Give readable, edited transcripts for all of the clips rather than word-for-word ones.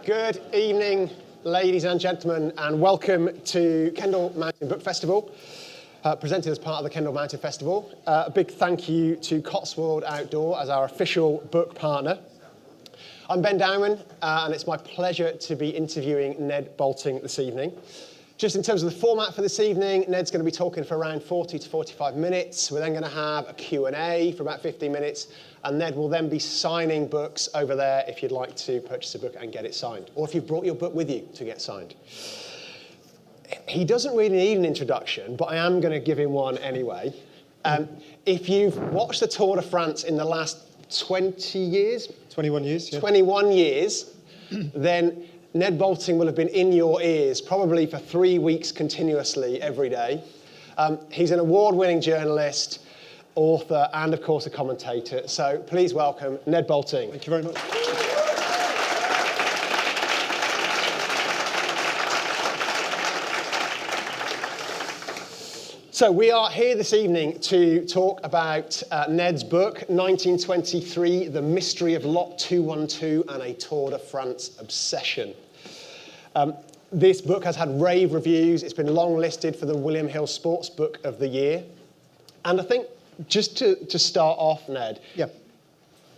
Good evening, ladies and gentlemen, and welcome to Kendal Mountain Book Festival, presented as part of the Kendal Mountain Festival. A big thank you to Cotswold Outdoor as our official book partner. I'm Ben Dowman, and it's my pleasure to be interviewing Ned Boulting this evening. Just in terms of the format for this evening, Ned's going to be talking for around 40 to 45 minutes. We're then going to have a Q&A for about 15 minutes, and Ned will then be signing books over there if you'd like to purchase a book and get it signed, or if you've brought your book with you to get signed. He doesn't really need an introduction, but I am going to give him one anyway. If you've watched the Tour de France in the last 20 years? 21 years, yeah. 21 years, then Ned Boulting will have been in your ears probably for 3 weeks continuously every day. He's an award-winning journalist, author, and of course a commentator. So please welcome Ned Boulting. Thank you very much. So we are here this evening to talk about Ned's book, 1923, The Mystery of Lot 212 and a Tour de France Obsession. This book has had rave reviews. It's been long listed for the William Hill Sports Book of the Year. And I think just to start off, Ned, yeah,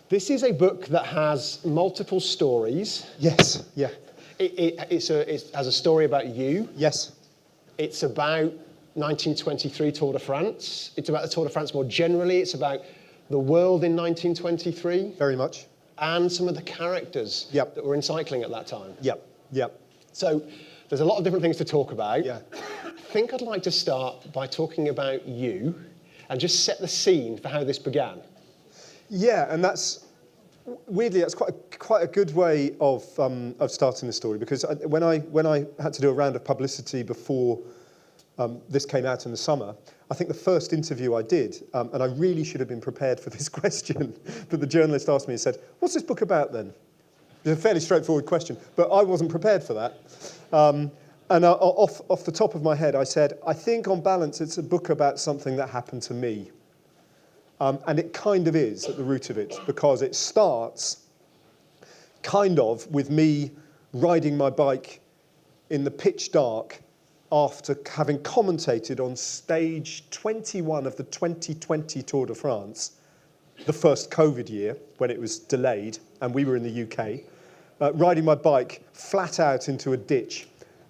this is a book that has multiple stories. Yes, yeah. It has a story about you. Yes. It's about 1923 Tour de France. It's about the Tour de France more generally. It's about the world in 1923. Very much. And some of the characters that were in cycling at that time. Yep, yep. So there's a lot of different things to talk about. Yeah. I think I'd like to start by talking about you and just set the scene for how this began. Yeah, and that's weirdly that's quite a good way of starting the story, because when I had to do a round of publicity before this came out in the summer, I think the first interview I did, and I really should have been prepared for this question, but the journalist asked me and said, "What's this book about then?" It was a fairly straightforward question, but I wasn't prepared for that. And off the top of my head, I said, I think on balance it's a book about something that happened to me. And it kind of is at the root of it, because it starts kind of with me riding my bike in the pitch dark after having commentated on stage 21 of the 2020 Tour de France, the first COVID year when it was delayed and we were in the UK, riding my bike flat out into a ditch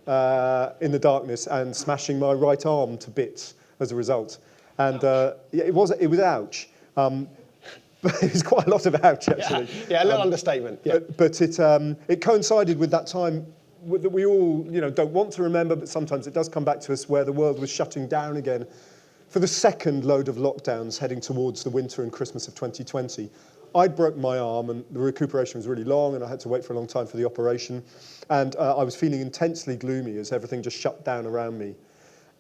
in the darkness and smashing my right arm to bits as a result. And it was ouch. But it was quite a lot of ouch, actually. Yeah, a little understatement. Yeah. But it coincided with that time that we all don't want to remember, but sometimes it does come back to us, where the world was shutting down again for the second load of lockdowns heading towards the winter and Christmas of 2020. I'd broken my arm and the recuperation was really long and I had to wait for a long time for the operation. And I was feeling intensely gloomy as everything just shut down around me.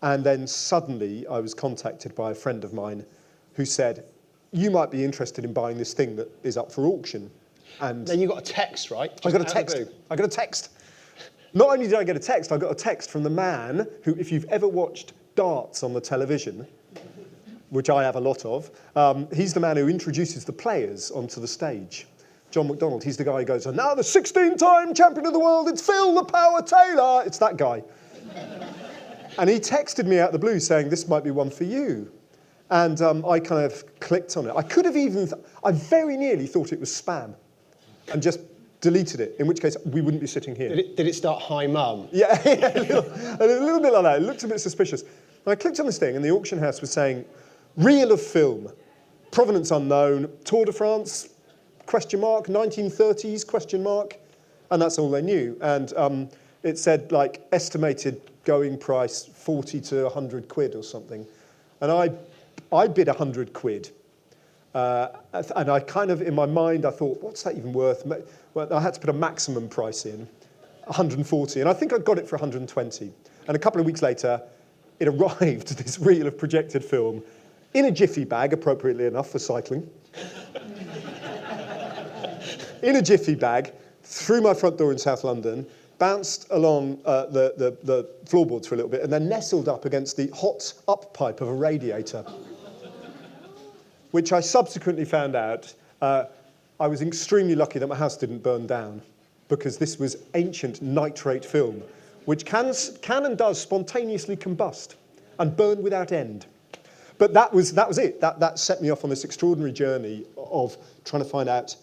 And then suddenly I was contacted by a friend of mine who said, "You might be interested in buying this thing that is up for auction." And then you got a text, right? I got a text. Not only did I get a text, I got a text from the man who, if you've ever watched darts on the television, which I have a lot of, he's the man who introduces the players onto the stage. John McDonald, he's the guy who goes, "And now the 16-time champion of the world, it's Phil the Power Taylor." It's that guy. And he texted me out of the blue saying, "This might be one for you." And I kind of clicked on it. I could have even, I very nearly thought it was spam and just deleted it, in which case we wouldn't be sitting here. Did it start, "Hi Mum"? Yeah, a little bit like that. It looked a bit suspicious. And I clicked on this thing and the auction house was saying, "Reel of film, provenance unknown, Tour de France, question mark, 1930s, question mark," and that's all they knew. And it said like estimated going price 40 to 100 quid or something. And I bid 100 quid. And I kind of, in my mind, I thought, what's that even worth? Well, I had to put a maximum price in, 140, and I think I got it for 120. And a couple of weeks later, it arrived, this reel of projected film, in a jiffy bag, appropriately enough for cycling. In a jiffy bag, through my front door in South London, bounced along the floorboards for a little bit, and then nestled up against the hot up pipe of a radiator, which I subsequently found out I was extremely lucky that my house didn't burn down. because this was ancient nitrate film, which can and does spontaneously combust and burn without end. But that was it. That set me off on this extraordinary journey of trying to find out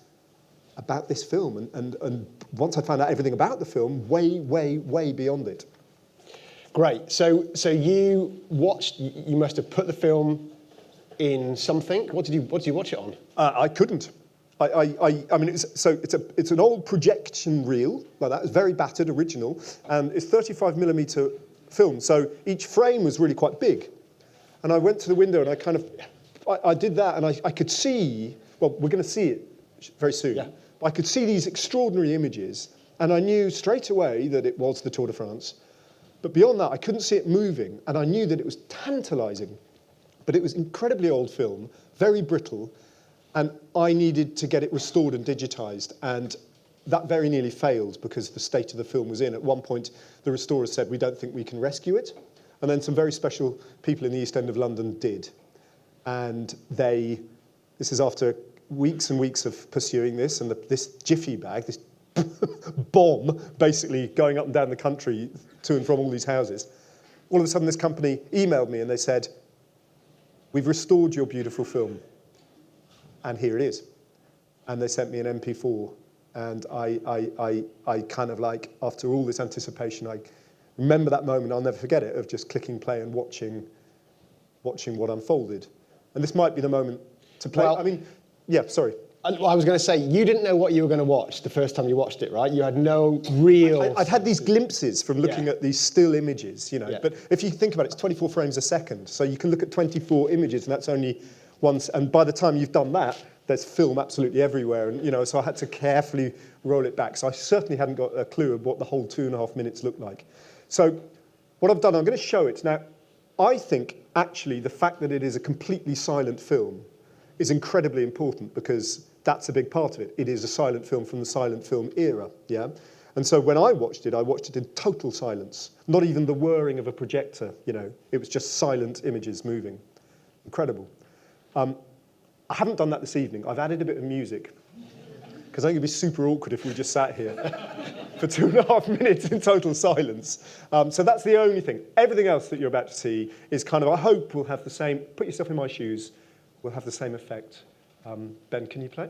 about this film. And once I found out everything about the film, way beyond it. Great. So you must have put the film in something. What did you watch it on? I couldn't. I mean, it's an old projection reel like that. It's very battered, original, and it's 35mm film. So each frame was really quite big. And I went to the window and I did that, and I could see. Well, we're going to see it very soon. Yeah. I could see these extraordinary images, and I knew straight away that it was the Tour de France. But beyond that, I couldn't see it moving, and I knew that it was tantalising. But it was incredibly old film, very brittle, and I needed to get it restored and digitised. And that very nearly failed because the state of the film was in. At one point, the restorers said, we don't think we can rescue it. And then some very special people in the East End of London did. And this is after weeks and weeks of pursuing this, and this jiffy bag, this bomb, basically going up and down the country to and from all these houses. All of a sudden, this company emailed me and they said, we've restored your beautiful film, and here it is. And they sent me an MP4, and I kind of like, after all this anticipation, I remember that moment, I'll never forget it, of just clicking play and watching what unfolded. And this might be the moment to play. Well, I mean, yeah, sorry. Well, I was going to say, you didn't know what you were going to watch the first time you watched it, right? You had no real... I'd had these glimpses from looking at these still images, you know. Yeah. But if you think about it, it's 24 frames a second. So you can look at 24 images, and that's only once. And by the time you've done that, there's film absolutely everywhere. And, you know, so I had to carefully roll it back. So I certainly hadn't got a clue of what the whole 2.5 minutes looked like. So what I've done, I'm going to show it. Now, I think, actually, the fact that it is a completely silent film is incredibly important, because that's a big part of it. It is a silent film from the silent film era, yeah? And so when I watched it in total silence. Not even the whirring of a projector, you know. It was just silent images moving. Incredible. I haven't done that this evening. I've added a bit of music, because I think it'd be super awkward if we just sat here for 2.5 minutes in total silence. So that's the only thing. Everything else that you're about to see is kind of, I hope, will have the same, put yourself in my shoes, will have the same effect. Ben, can you play?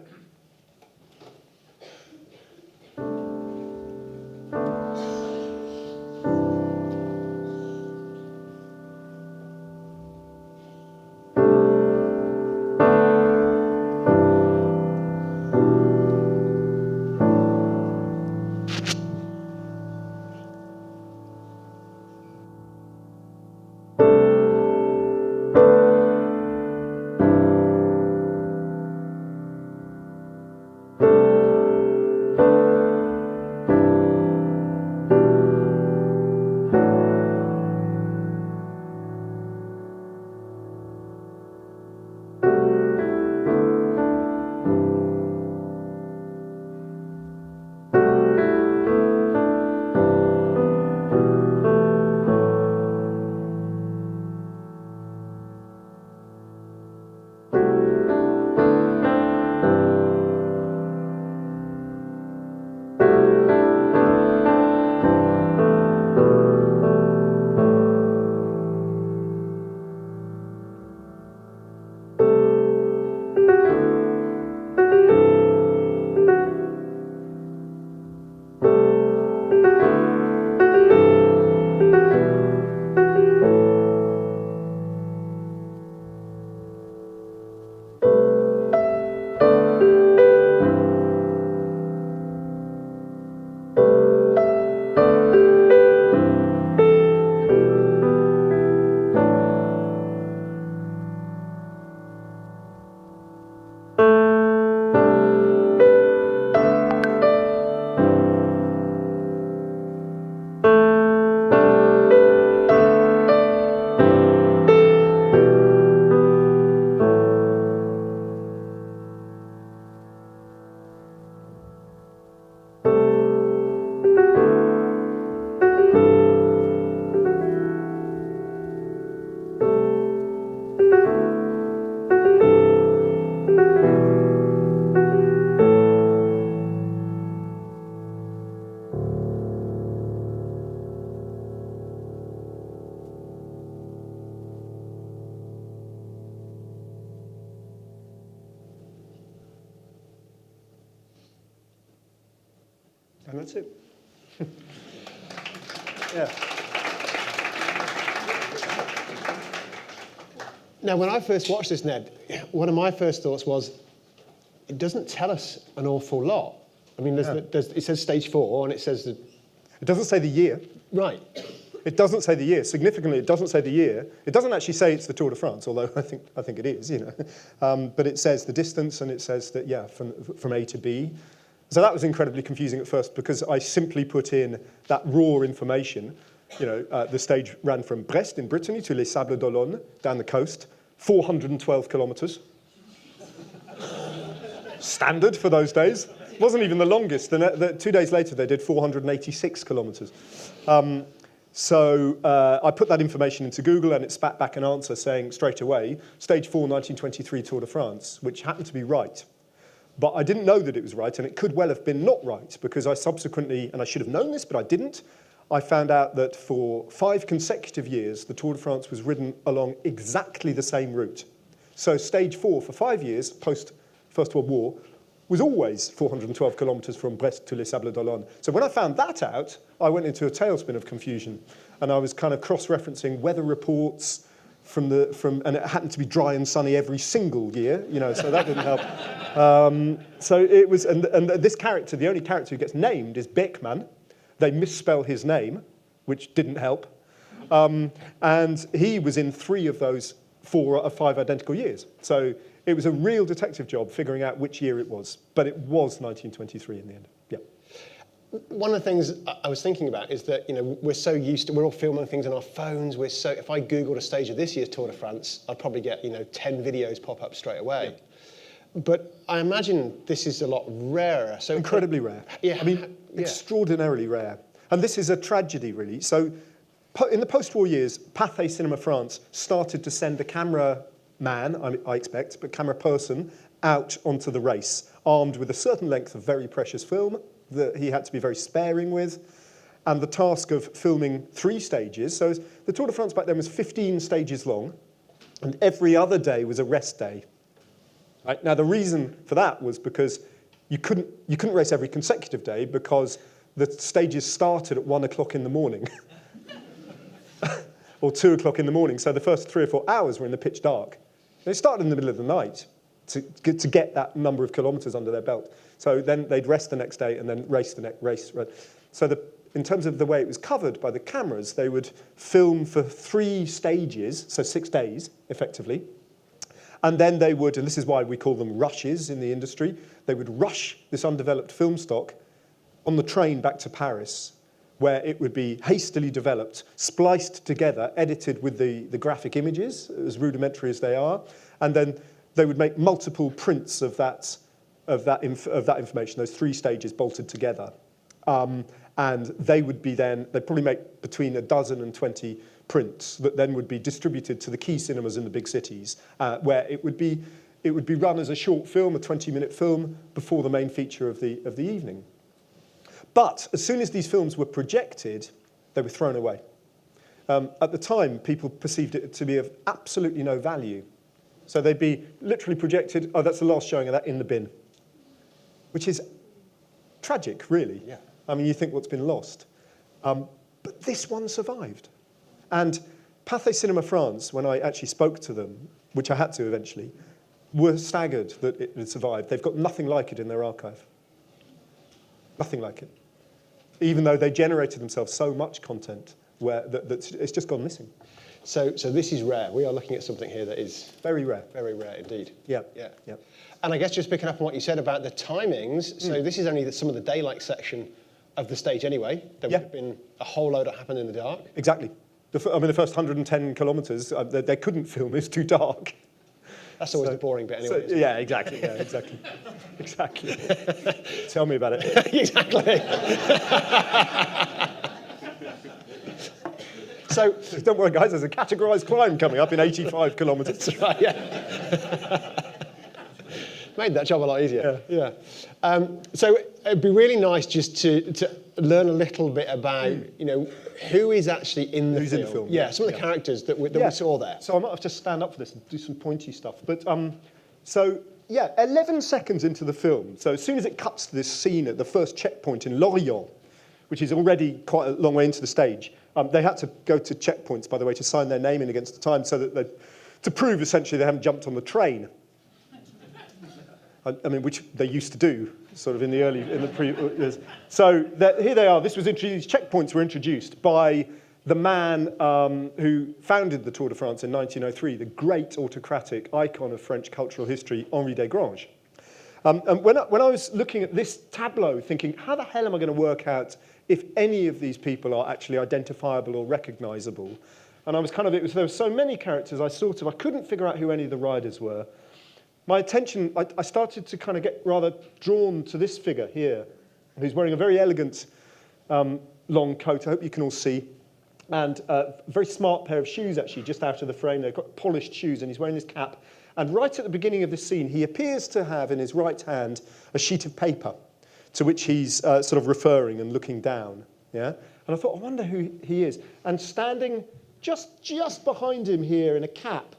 And that's it. Yeah. Now, when I first watched this, Ned, one of my first thoughts was, it doesn't tell us an awful lot. I mean, it says stage 4, and it says that... It doesn't say the year. Right. It doesn't say the year. Significantly, it doesn't say the year. It doesn't actually say it's the Tour de France, although I think it is, you know. But it says the distance, and it says that, yeah, from A to B. So that was incredibly confusing at first, because I simply put in that raw information. You know, the stage ran from Brest in Brittany to Les Sables d'Olonne, down the coast, 412 kilometres. Standard for those days. Wasn't even the longest. 2 days later, they did 486 kilometres. So I put that information into Google, and it spat back an answer saying straight away, Stage 4, 1923 Tour de France, which happened to be right. But I didn't know that it was right, and it could well have been not right, because I subsequently, and I should have known this, but I didn't, I found out that for 5 consecutive years, the Tour de France was ridden along exactly the same route. So Stage 4 for 5 years, post-First World War, was always 412 kilometres from Brest to Les Sables d'Olonne. So when I found that out, I went into a tailspin of confusion, and I was kind of cross-referencing weather reports and it happened to be dry and sunny every single year, you know, so that didn't help. So it was, and this character, the only character who gets named is Beckman. They misspell his name, which didn't help. And he was in 3 of those 4 or 5 identical years. So it was a real detective job figuring out which year it was. But it was 1923 in the end. Yeah. One of the things I was thinking about is that, you know, we're all filming things on our phones. If I Googled a stage of this year's Tour de France, I'd probably get, 10 videos pop up straight away. Yeah. But I imagine this is a lot rarer. So incredibly rare. Yeah. I mean, extraordinarily rare. And this is a tragedy, really. So in the post-war years, Pathé Cinema France started to send a camera man, I expect, but camera person, out onto the race, armed with a certain length of very precious film that he had to be very sparing with, and the task of filming 3 stages. So the Tour de France back then was 15 stages long, and every other day was a rest day. Right? Now, the reason for that was because you couldn't race every consecutive day, because the stages started at 1 o'clock in the morning, or 2 o'clock in the morning. So the first 3 or 4 hours were in the pitch dark. They started in the middle of the night to get that number of kilometres under their belt. So then they'd rest the next day and then race the next race. Right? So in terms of the way it was covered by the cameras, they would film for 3 stages, so 6 days, effectively. And then they would, and this is why we call them rushes in the industry, they would rush this undeveloped film stock on the train back to Paris, where it would be hastily developed, spliced together, edited with the graphic images, as rudimentary as they are, and then they would make multiple prints of that information, those 3 stages bolted together. And they would be they'd probably make between 12 and 20 prints that then would be distributed to the key cinemas in the big cities, where it would be run as a short film, a 20-minute film, before the main feature of the evening. But as soon as these films were projected, they were thrown away. At the time, people perceived it to be of absolutely no value. So they'd be literally projected, oh, that's the last showing of that, in the bin. Which is tragic, really. Yeah. I mean, you think what's been lost. But this one survived. And Pathé Cinema France, when I actually spoke to them, which I had to eventually, were staggered that it had survived. They've got nothing like it in their archive. Nothing like it. Even though they generated themselves so much content that it's just gone missing. So this is rare. We are looking at something here that is very rare. Very rare indeed. Yeah. Yeah. Yeah. And I guess just picking up on what you said about the timings, so this is only some of the daylight section of the stage anyway. There would have been a whole load that happened in the dark. Exactly. The first 110 kilometres, they couldn't film. It's too dark. That's always the boring bit anyway. Yeah, exactly. Yeah, exactly. Exactly. Tell me about it. Exactly. So don't worry, guys. There's a categorised climb coming up in 85 kilometres. That's right. Yeah. Made that job a lot easier. Yeah. So it'd be really nice just to learn a little bit about, who is actually in the film. Who's in the film? Yeah, some of the characters that we saw there. So I might have to stand up for this and do some pointy stuff. But so yeah, 11 seconds into the film, so as soon as it cuts to this scene at the first checkpoint in Lorient, which is already quite a long way into the stage, they had to go to checkpoints, by the way, to sign their name in against the time, so that to prove essentially they haven't jumped on the train. I mean, which they used to do, sort of in the pre years. So here they are. This was introduced. Checkpoints were introduced by the man who founded the Tour de France in 1903, the great autocratic icon of French cultural history, Henri Desgranges. And when I was looking at this tableau, thinking, how the hell am I going to work out if any of these people are actually identifiable or recognizable? And I was kind of, there were so many characters, I couldn't figure out who any of the riders were. My attention, I started to kind of get rather drawn to this figure here, who's wearing a very elegant long coat, I hope you can all see, and a very smart pair of shoes, actually, just out of the frame. They've got polished shoes, and he's wearing this cap. And right at the beginning of this scene, he appears to have in his right hand a sheet of paper, to which he's sort of referring and looking down. Yeah? And I thought, I wonder who he is. And standing just behind him here in a cap,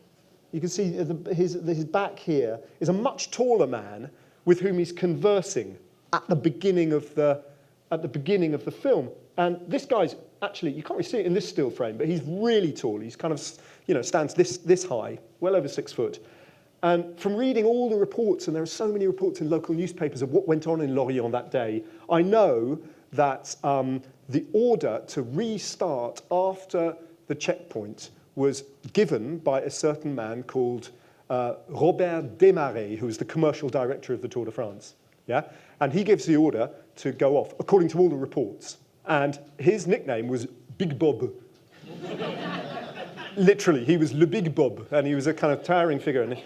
you can see his back here, is a much taller man with whom he's conversing at the beginning of the film. And this guy's actually, you can't really see it in this still frame, but he's really tall. He's kind of, stands this high, well over 6 foot. And from reading all the reports, and there are so many reports in local newspapers of what went on in Lorient that day, I know that the order to restart after the checkpoint was given by a certain man called Robert Desmarais, who was the commercial director of the Tour de France. Yeah? And he gives the order to go off, according to all the reports. And his nickname was Big Bob. Literally, he was Le Big Bob, and he was a kind of towering figure.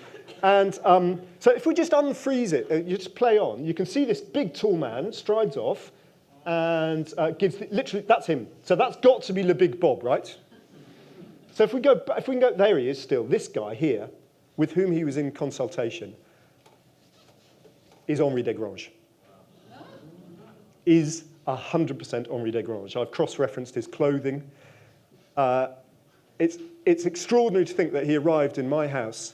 And so if we just unfreeze it, you just play on, you can see this big, tall man strides off and literally, that's him. So that's got to be Le Big Bob, right? So if we can go, there he is still, this guy here, with whom he was in consultation, is Henri Desgranges. Is 100% Henri Desgranges. I've cross-referenced his clothing. It's extraordinary to think that he arrived in my house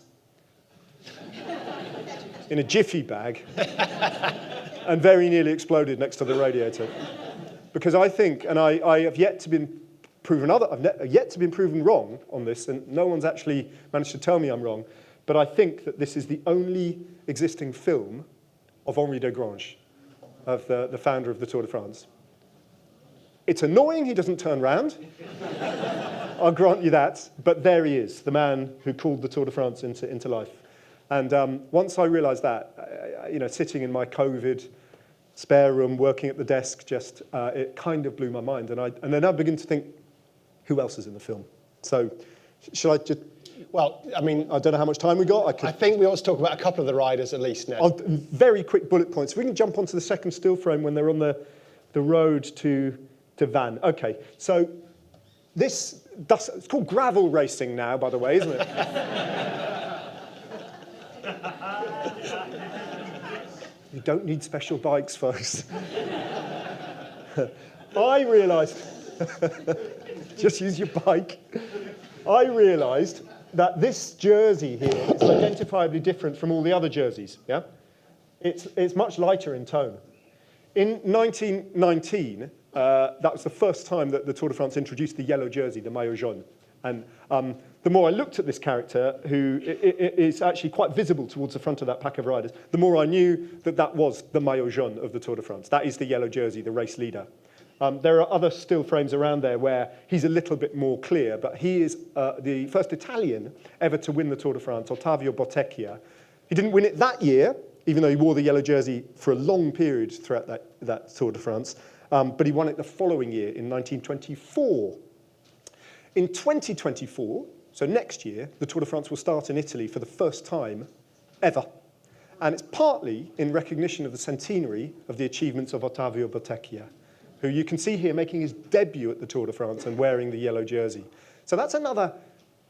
in a jiffy bag and very nearly exploded next to the radiator. Because I think, and I have yet to be proven wrong on this, and no one's actually managed to tell me I'm wrong, but I think that this is the only existing film of Henri Desgranges, of the founder of the Tour de France. It's annoying he doesn't turn round, I'll grant you that, but there he is, the man who called the Tour de France into life. And once I realized that, sitting in my COVID spare room, working at the desk, it kind of blew my mind. And then I began to think, who else is in the film? So, should I just... Well, I mean... I don't know how much time we got. I think we ought to talk about a couple of the riders at least, Ned. Very quick bullet points. We can jump onto the second still frame when they're on the road to Vannes. Okay, so it's called gravel racing now, by the way, isn't it? You don't need special bikes, folks. I realised, just use your bike. I realised that this jersey here is identifiably different from all the other jerseys. Yeah, it's much lighter in tone. In 1919, that was the first time that the Tour de France introduced the yellow jersey, the maillot jaune. And the more I looked at this character, who is actually quite visible towards the front of that pack of riders, the more I knew that was the maillot jaune of the Tour de France. That is the yellow jersey, the race leader. There are other still frames around there where he's a little bit more clear, but he is the first Italian ever to win the Tour de France, Ottavio Bottecchia. He didn't win it that year, even though he wore the yellow jersey for a long period throughout that Tour de France, but he won it the following year in 1924. In 2024, so next year, the Tour de France will start in Italy for the first time ever. And it's partly in recognition of the centenary of the achievements of Ottavio Bottecchia, who you can see here making his debut at the Tour de France and wearing the yellow jersey. So that's another,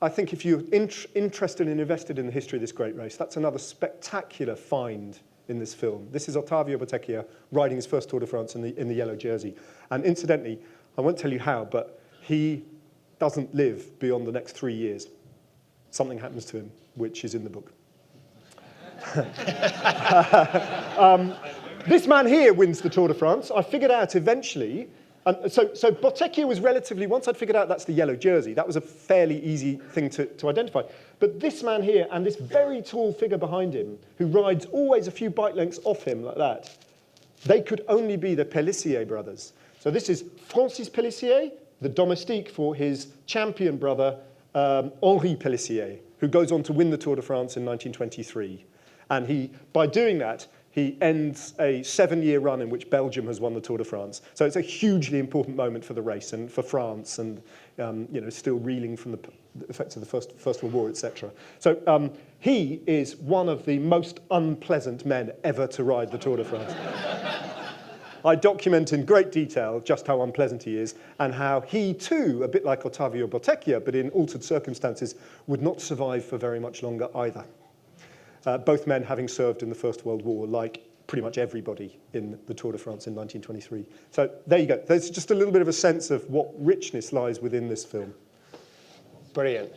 I think if you're interested and invested in the history of this great race, that's another spectacular find in this film. This is Ottavio Bottecchia riding his first Tour de France in the yellow jersey. And incidentally, I won't tell you how, but he doesn't live beyond the next 3 years. Something happens to him, which is in the book. This man here wins the Tour de France. I figured out eventually, and so Bottecchio was relatively, once I'd figured out that's the yellow jersey, that was a fairly easy thing to identify. But this man here and this very tall figure behind him, who rides always a few bike lengths off him like that, they could only be the Pélissier brothers. So this is Francis Pélissier, the domestique for his champion brother, Henri Pélissier, who goes on to win the Tour de France in 1923. And by doing that, he ends a 7-year run in which Belgium has won the Tour de France. So it's a hugely important moment for the race and for France, and still reeling from the effects of the First World War, etc. So he is one of the most unpleasant men ever to ride the Tour de France. I document in great detail just how unpleasant he is, and how he too, a bit like Ottavio Bottecchio, but in altered circumstances, would not survive for very much longer either. Both men having served in the First World War, like pretty much everybody in the Tour de France in 1923. So there you go. There's just a little bit of a sense of what richness lies within this film. Brilliant.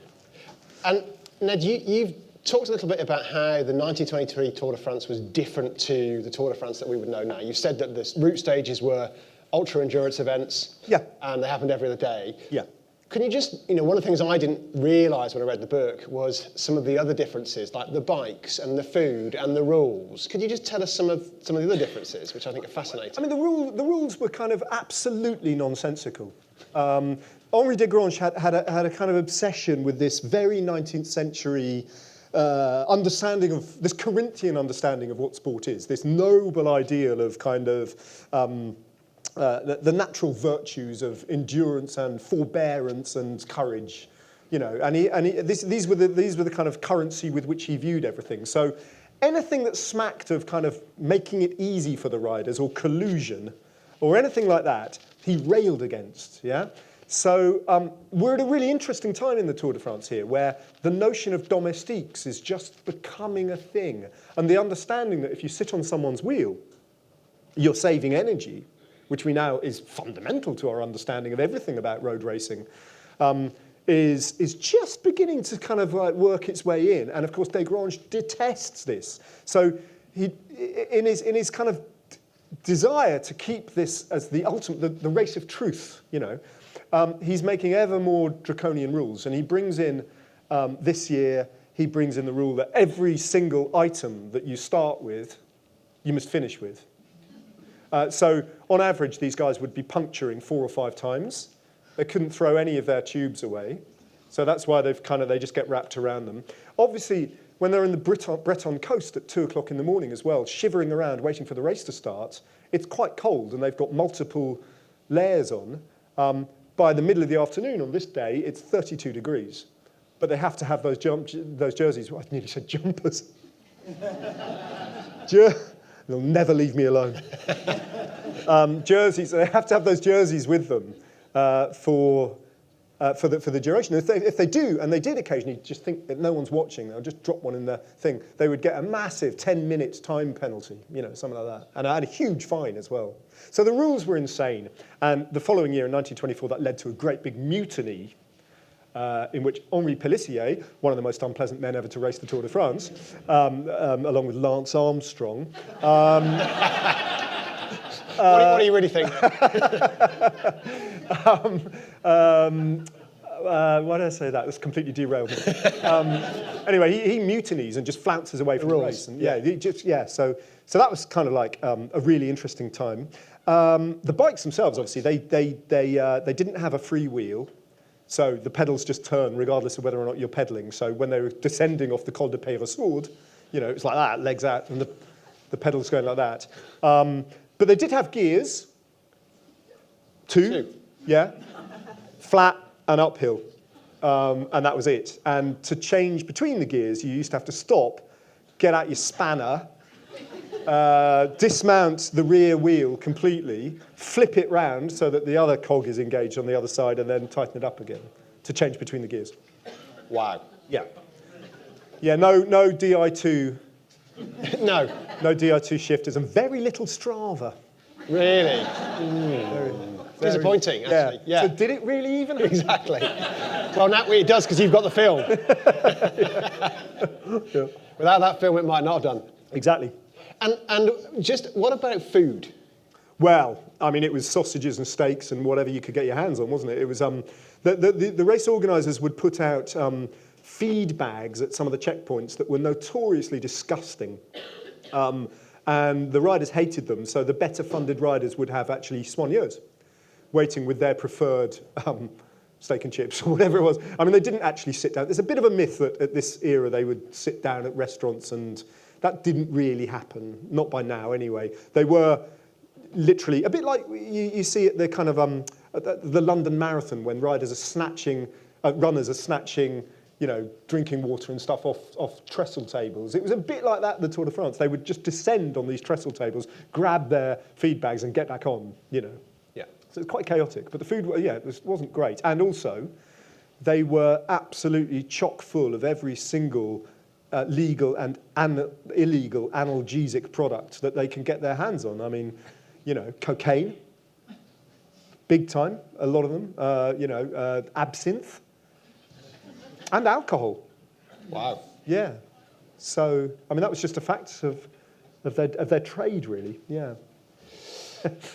And Ned, you've talked a little bit about how the 1923 Tour de France was different to the Tour de France that we would know now. You said that the route stages were ultra-endurance events, yeah, and they happened every other day. Yeah. Can you just, one of the things I didn't realise when I read the book was some of the other differences, like the bikes and the food and the rules. Could you just tell us some of the other differences, which I think are fascinating? I mean, the rules were kind of absolutely nonsensical. Henri Desgranges had a kind of obsession with this very 19th century understanding of, this Corinthian understanding of what sport is, this noble ideal of kind of the natural virtues of endurance and forbearance and courage, and these were the kind of currency with which he viewed everything. So anything that smacked of kind of making it easy for the riders or collusion or anything like that, he railed against, yeah? So we're at a really interesting time in the Tour de France here, where the notion of domestiques is just becoming a thing, and the understanding that if you sit on someone's wheel, you're saving energy, which we now is fundamental to our understanding of everything about road racing, is just beginning to kind of like work its way in. And of course, Desgranges detests this. So he, in his kind of desire to keep this as the ultimate, the race of truth, he's making ever more draconian rules. And he brings in, this year, he brings in the rule that every single item that you start with, you must finish with. So on average, these guys would be puncturing 4 or 5 times. They couldn't throw any of their tubes away. So that's why they just get wrapped around them. Obviously, when they're in the Breton coast at 2 o'clock in the morning as well, shivering around, waiting for the race to start, it's quite cold and they've got multiple layers on. By the middle of the afternoon on this day, it's 32 degrees. But they have to have those jerseys. Well, I nearly said jumpers. They'll never leave me alone. Jerseys, they have to have those jerseys with them for the duration. If they do, and they did occasionally just think that no one's watching, they'll just drop one in their thing, they would get a massive 10-minute time penalty, something like that. And a huge fine as well. So the rules were insane. And the following year, in 1924, that led to a great big mutiny in which Henri Pélissier, one of the most unpleasant men ever to race the Tour de France, along with Lance Armstrong. What do you really think? Why did I say that? That's completely derailed me. Anyway, he mutinies and just flounces away from the race. And so that was kind of like a really interesting time. The bikes themselves, obviously, they didn't have a free wheel. So the pedals just turn regardless of whether or not you're pedaling. So when they were descending off the Col de Peyresourde, it was like that, legs out, and the pedals going like that. But they did have gears, two. Yeah, flat and uphill, and that was it. And to change between the gears, you used to have to stop, get out your spanner, dismount the rear wheel completely, flip it round so that the other cog is engaged on the other side, and then tighten it up again to change between the gears. Wow. Yeah. Yeah, no DI2. No DI2 shifters, and very little Strava. Really? Disappointing, actually. Yeah. So did it really even happen? Exactly. Well, now it does because you've got the film. Yeah. Without that film, it might not have done. Exactly. And just what about food? Well, I mean, it was sausages and steaks and whatever you could get your hands on, wasn't it? It was the race organisers would put out feed bags at some of the checkpoints that were notoriously disgusting, and the riders hated them. So the better funded riders would have actually soigneurs waiting with their preferred steak and chips or whatever it was. I mean, they didn't actually sit down. There's a bit of a myth that at this era they would sit down at restaurants, and that didn't really happen. Not by now, anyway. They were literally a bit like you see at the kind of the London Marathon when riders are snatching, runners are snatching, drinking water and stuff off trestle tables. It was a bit like that, the Tour de France. They would just descend on these trestle tables, grab their feed bags and get back on, Yeah. So it's quite chaotic. But the food, it wasn't great. And also, they were absolutely chock full of every single legal and illegal analgesic product that they can get their hands on. I mean, cocaine, big time, a lot of them, absinthe, and alcohol. Wow. Yeah. So, I mean, that was just a fact of their trade, really. Yeah.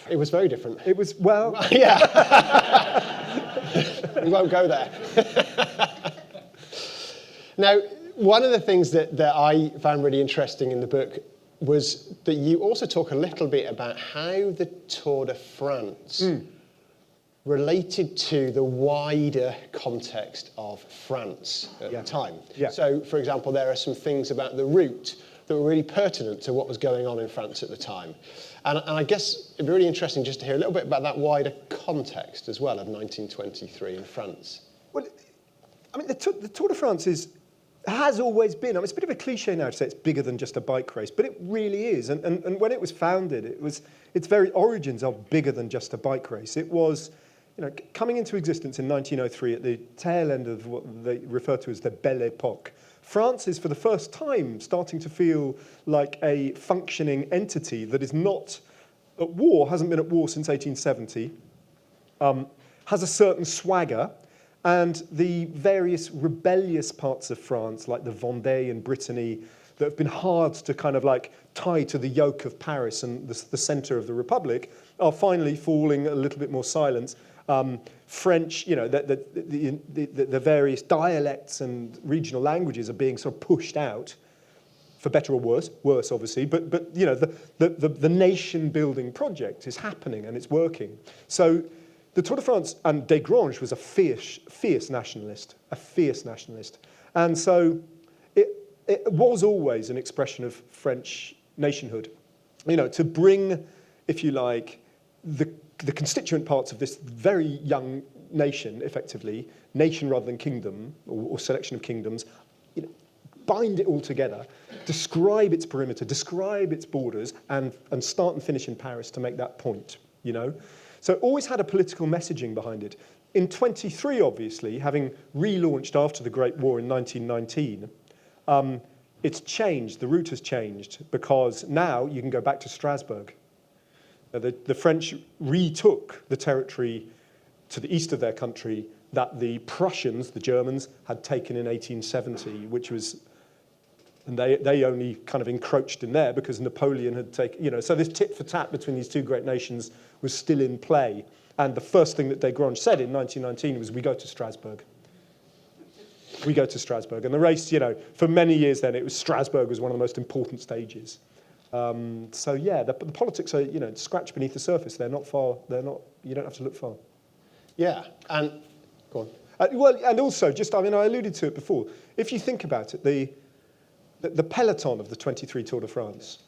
It was very different. It was, well... Yeah. We won't go there. Now, one of the things that I found really interesting in the book was that you also talk a little bit about how the Tour de France related to the wider context of France at the time. Yeah. So, for example, there are some things about the route that were really pertinent to what was going on in France at the time. And I guess it'd be really interesting just to hear a little bit about that wider context as well of 1923 in France. Well, I mean, the Tour de France has always been, it's a bit of a cliche now to say it's bigger than just a bike race, but it really is. And when it was founded, its very origins are bigger than just a bike race. It was, coming into existence in 1903 at the tail end of what they refer to as the Belle Époque. France is, for the first time, starting to feel like a functioning entity that is not at war, hasn't been at war since 1870, has a certain swagger, and the various rebellious parts of France, like the Vendée and Brittany, that have been hard to kind of like tie to the yoke of Paris and the centre of the Republic, are finally falling a little bit more silent. French, the various dialects and regional languages are being sort of pushed out, for better or worse obviously, but the nation-building project is happening and it's working. So the Tour de France, and Desgrange was a fierce nationalist, and so it was always an expression of French nationhood, to bring, if you like, the constituent parts of this very young nation, effectively, nation rather than kingdom, or selection of kingdoms, bind it all together, describe its perimeter, describe its borders, and start and finish in Paris to make that point, So it always had a political messaging behind it. In 23, obviously, having relaunched after the Great War in 1919, it's changed, the route has changed, because now you can go back to Strasbourg. The French retook the territory to the east of their country that the Prussians, the Germans, had taken in 1870, which was, and they only kind of encroached in there because Napoleon had taken, so this tit for tat between these two great nations was still in play. And the first thing that Desgrange said in 1919 was, we go to Strasbourg. We go to Strasbourg. And the race, for many years then, it was Strasbourg was one of the most important stages. The politics are, scratch beneath the surface. They're not far. You don't have to look far. Yeah, and go on. And also, I alluded to it before. If you think about it, the peloton of the 23 Tour de France,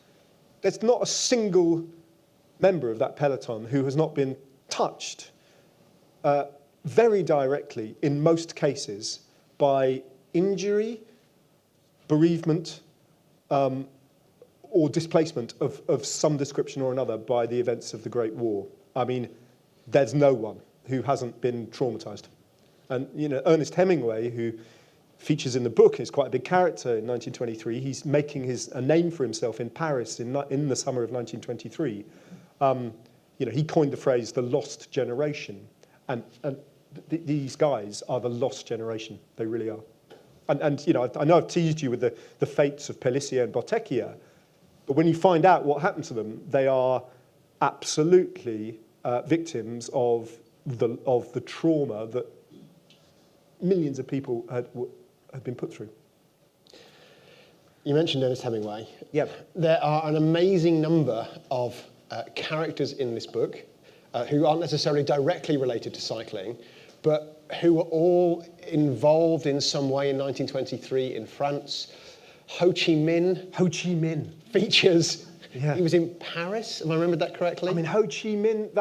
there's not a single member of that peloton who has not been touched very directly, in most cases, by injury, bereavement, or displacement of some description or another by the events of the Great War. I mean, there's no one who hasn't been traumatized. And, Ernest Hemingway, who features in the book, is quite a big character in 1923. He's making a name for himself in Paris in the summer of 1923. he coined the phrase the lost generation. And these guys are the lost generation. They really are. And I know I've teased you with the fates of Pellissier and Bottecchia, but when you find out what happened to them, they are absolutely victims of the trauma that millions of people had been put through. You mentioned Ernest Hemingway. Yep. There are an amazing number of characters in this book who aren't necessarily directly related to cycling, but who were all involved in some way in 1923 in France. Ho Chi Minh features. Yeah. He was in Paris, have I remembered that correctly? I mean, Ho Chi Minh,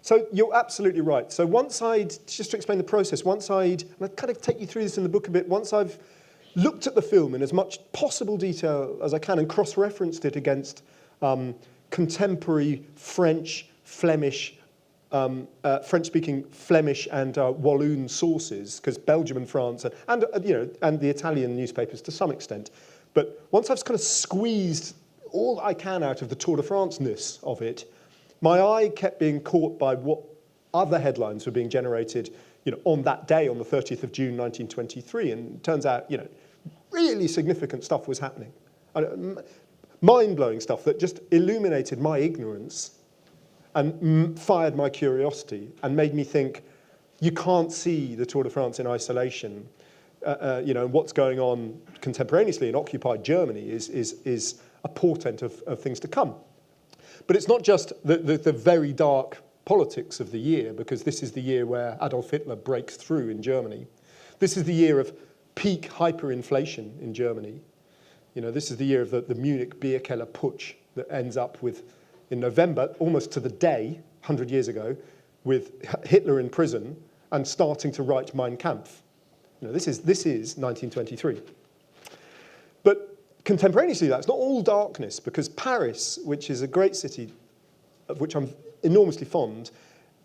so you're absolutely right. So just to explain the process, and I kind of take you through this in the book a bit, once I've looked at the film in as much possible detail as I can and cross-referenced it against contemporary French, Flemish, French-speaking Flemish and Walloon sources, because Belgium and France and the Italian newspapers to some extent. But once I've kind of squeezed all I can out of the Tour de France-ness of it, my eye kept being caught by what other headlines were being generated, on that day, on the 30th of June, 1923. And it turns out, really significant stuff was happening. Mind-blowing stuff that just illuminated my ignorance and fired my curiosity and made me think, you can't see the Tour de France in isolation. What's going on contemporaneously in occupied Germany is a portent of things to come. But it's not just the very dark politics of the year, because this is the year where Adolf Hitler breaks through in Germany. This is the year of peak hyperinflation in Germany. This is the year of the Munich beer keller putsch that ends up with, in November, almost to the day, 100 years ago, with Hitler in prison and starting to write Mein Kampf. This is 1923. But contemporaneously, that's not all darkness, because Paris, which is a great city of which I'm enormously fond,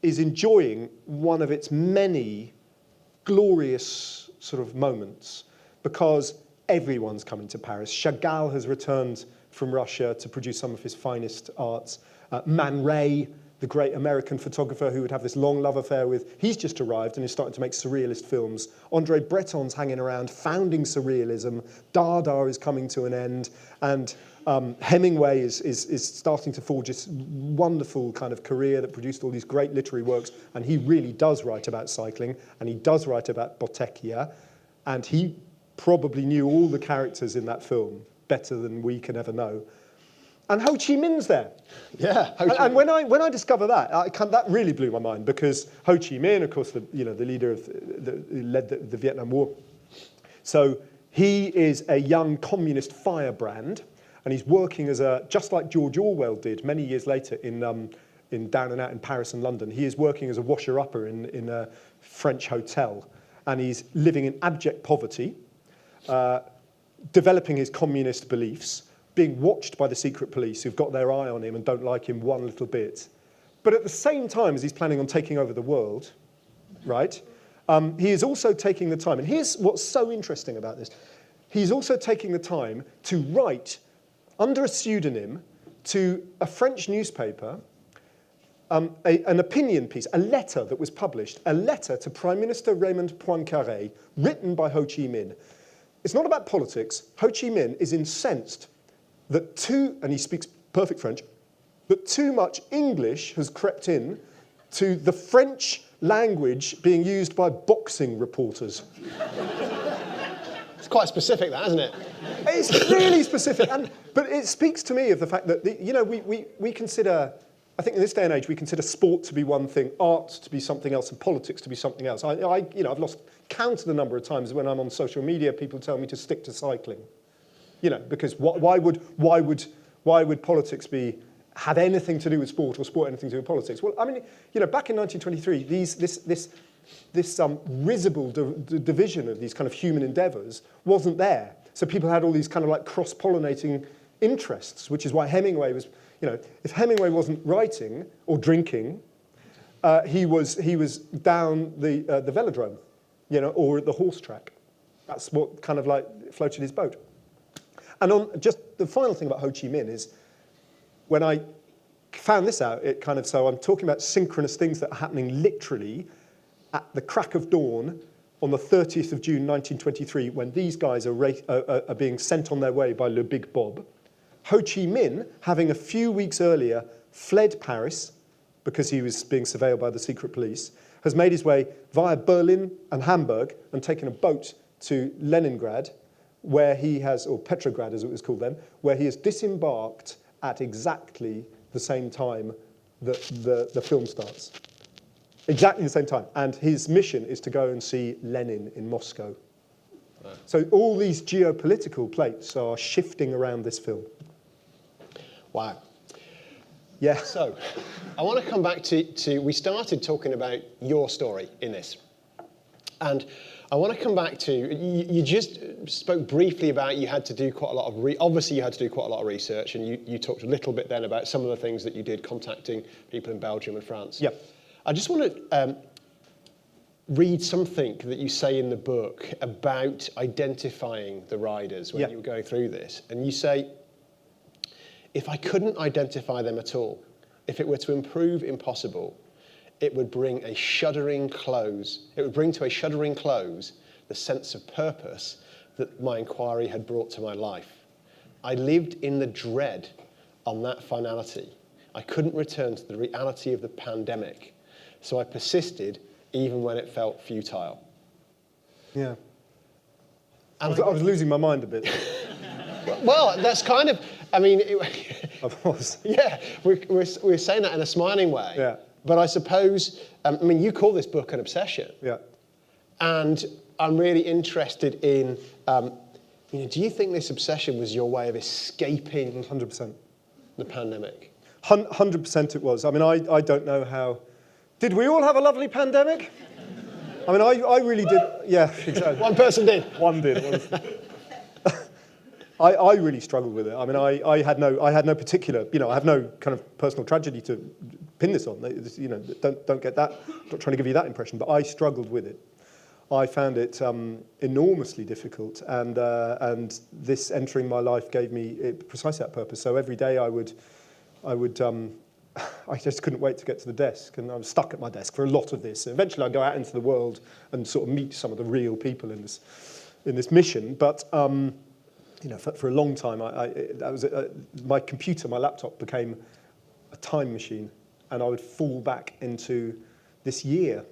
is enjoying one of its many glorious sort of moments, because everyone's coming to Paris. Chagall has returned from Russia to produce some of his finest arts. Man Ray, the great American photographer who would have this long love affair with, he's just arrived and is starting to make surrealist films. Andre Breton's hanging around, founding surrealism. Dada is coming to an end, and Hemingway is starting to forge this wonderful kind of career that produced all these great literary works, and he really does write about cycling, and he does write about Bottecchia, and he probably knew all the characters in that film better than we can ever know. And Ho Chi Minh's there. Yeah. And when I discover that, that really blew my mind, because Ho Chi Minh, of course, the leader of who led the Vietnam War. So he is a young communist firebrand, and he's working just like George Orwell did many years later in Down and Out in Paris and London. He is working as a washer-upper in a French hotel, and he's living in abject poverty, developing his communist beliefs, being watched by the secret police who've got their eye on him and don't like him one little bit. But at the same time as he's planning on taking over the world, right, he is also taking the time, and here's what's so interesting about this, he's also taking the time to write under a pseudonym to a French newspaper an opinion piece, a letter that was published, a letter to Prime Minister Raymond Poincaré, written by Ho Chi Minh. It's not about politics. Ho Chi Minh is incensed that and he speaks perfect French, that too much English has crept in to the French language being used by boxing reporters. It's quite specific, that, isn't it? It's really specific, but it speaks to me of the fact that we consider, I think in this day and age, we consider sport to be one thing, art to be something else, and politics to be something else. I've lost count of the number of times when I'm on social media, people tell me to stick to cycling. Because why would politics have anything to do with sport, or sport anything to do with politics? Well, I mean, back in 1923, this risible division of these kind of human endeavours wasn't there. So people had all these kind of like cross-pollinating interests, which is why Hemingway was, if Hemingway wasn't writing or drinking, he was down the velodrome, or at the horse track. That's what kind of like floated his boat. And on just the final thing about Ho Chi Minh is, when I found this out, so I'm talking about synchronous things that are happening literally at the crack of dawn on the 30th of June 1923, when these guys are being sent on their way by Le Big Bob. Ho Chi Minh, having a few weeks earlier fled Paris because he was being surveilled by the secret police, has made his way via Berlin and Hamburg and taken a boat to Leningrad, where he has, or Petrograd as it was called then, where he has disembarked at exactly the same time that the film starts. Exactly the same time. And his mission is to go and see Lenin in Moscow. Wow. So all these geopolitical plates are shifting around this film. Wow. Yeah. So, I want to come back to we started talking about your story in this. And I want to come back to, you just spoke briefly about you had to do quite a lot of, obviously you had to do quite a lot of research, and you talked a little bit then about some of the things that you did contacting people in Belgium and France. Yep. I just want to read something that you say in the book about identifying the riders when you were going through this. And you say, if I couldn't identify them at all, if it were to improve impossible, it would bring to a shuddering close the sense of purpose that my inquiry had brought to my life. I lived in the dread on that finality. I couldn't return to the reality of the pandemic, so I persisted even when it felt futile. Yeah. I was losing my mind a bit. Well, that's kind of, I mean... I was. Yeah, we're saying that in a smiling way. Yeah. But I suppose, you call this book an obsession. Yeah. And I'm really interested in, do you think this obsession was your way of escaping 100%. the pandemic? 100% it was. I mean, I don't know how... Did we all have a lovely pandemic? I mean, I really did. Yeah, exactly. One person did. One did. I really struggled with it. I mean, I had no particular, I have no kind of personal tragedy to pin this on. Don't get that. I'm not trying to give you that impression, but I struggled with it. I found it enormously difficult, and this entering my life gave me precisely that purpose. So every day I just couldn't wait to get to the desk, and I was stuck at my desk for a lot of this. Eventually, I'd go out into the world and sort of meet some of the real people in this mission. But for a long time, my computer, my laptop, became a time machine, and I would fall back into this year.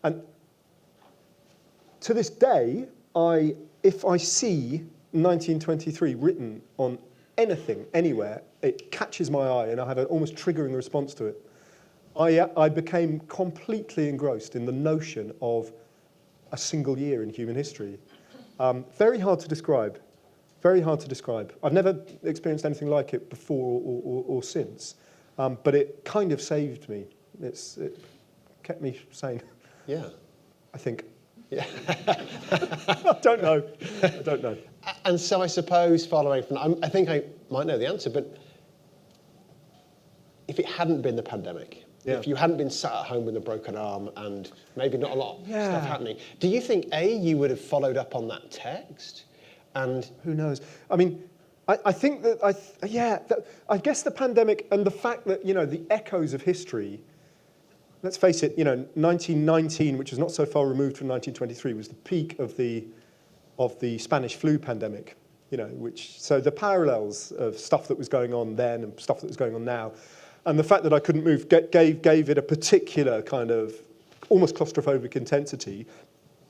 And to this day, if I see 1923 written on anything, anywhere, it catches my eye, and I have an almost triggering response to it. I became completely engrossed in the notion of a single year in human history. Very hard to describe. Very hard to describe. I've never experienced anything like it before or since, but it kind of saved me. It kept me sane. Yeah. I think. Yeah. I don't know. And so I suppose, following from, I think I might know the answer, but if it hadn't been the pandemic, if you hadn't been sat at home with a broken arm and maybe not a lot of stuff happening, do you think, you would have followed up on that text? And who knows? I mean, I think that, I guess the pandemic and the fact that, the echoes of history, let's face it, 1919, which is not so far removed from 1923, was the peak of the Spanish flu pandemic, so the parallels of stuff that was going on then and stuff that was going on now, and the fact that I couldn't move gave it a particular kind of almost claustrophobic intensity,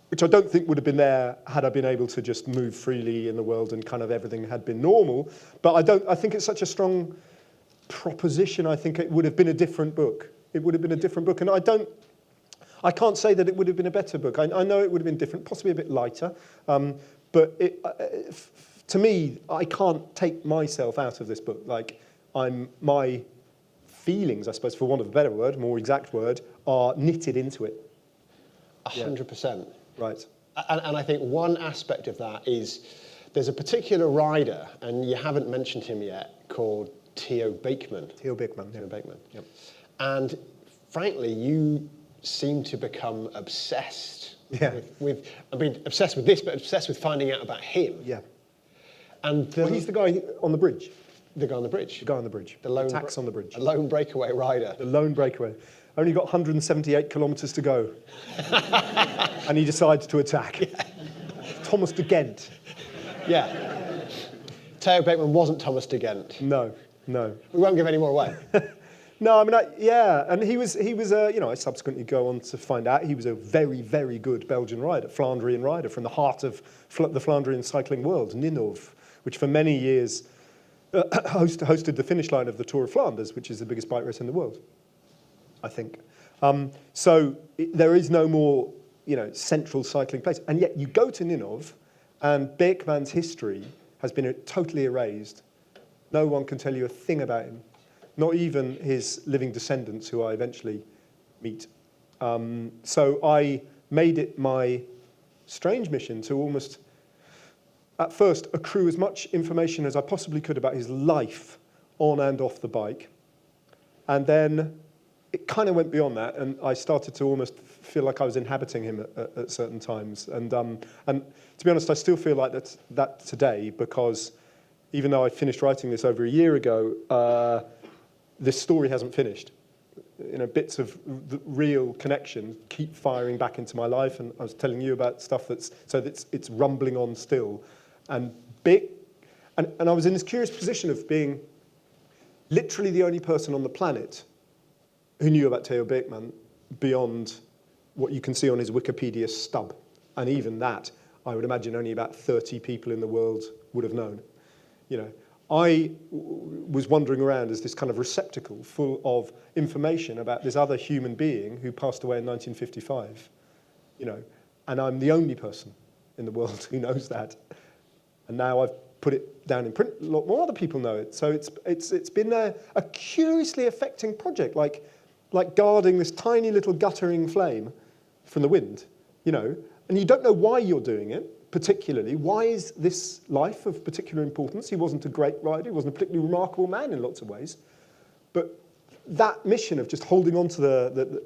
which I don't think would have been there had I been able to just move freely in the world and kind of everything had been normal. But I think it's such a strong proposition. I think it would have been a different book. It would have been a different book. And I can't say that it would have been a better book. I know it would have been different, possibly a bit lighter. But to me, I can't take myself out of this book. My feelings, I suppose, for want of a better word, more exact word, are knitted into it. 100%. Right. And I think one aspect of that is there's a particular rider, and you haven't mentioned him yet, called Theo Beekman. Theo Beekman. Yep. And frankly, you seem to become obsessed with this, but obsessed with finding out about him. Yeah. And he's the guy on the bridge. The guy on the bridge. The guy on the bridge. The lone attacks on the bridge. A lone breakaway rider. The lone breakaway. Only got 178 kilometres to go. And he decides to attack. Yeah. Thomas de Ghent. Yeah. Theo Bateman wasn't Thomas de Ghent. No. We won't give any more away. No, I mean, and he was I subsequently go on to find out he was a very, very good Belgian rider, Flandrian rider from the heart of the Flandrian cycling world, Ninove, which for many years hosted the finish line of the Tour of Flanders, which is the biggest bike race in the world, I think. There is no more, central cycling place. And yet you go to Ninove, and Beekman's history has been totally erased. No one can tell you a thing about him. Not even his living descendants, who I eventually meet. So I made it my strange mission to almost, at first, accrue as much information as I possibly could about his life on and off the bike. And then it kind of went beyond that, and I started to almost feel like I was inhabiting him at certain times. And to be honest, I still feel like that today, because even though I finished writing this over a year ago, this story hasn't finished. Bits of the real connection keep firing back into my life, and I was telling you about stuff it's rumbling on still, and I was in this curious position of being literally the only person on the planet who knew about Theo Beekman beyond what you can see on his Wikipedia stub, and even that, I would imagine only about 30 people in the world would have known. I was wandering around as this kind of receptacle full of information about this other human being who passed away in 1955, and I'm the only person in the world who knows that. And now I've put it down in print. A lot more other people know it. So it's been a curiously affecting project, like guarding this tiny little guttering flame from the wind, and you don't know why you're doing it. Particularly, why is this life of particular importance? He wasn't a great rider, he wasn't a particularly remarkable man in lots of ways. But that mission of just holding on to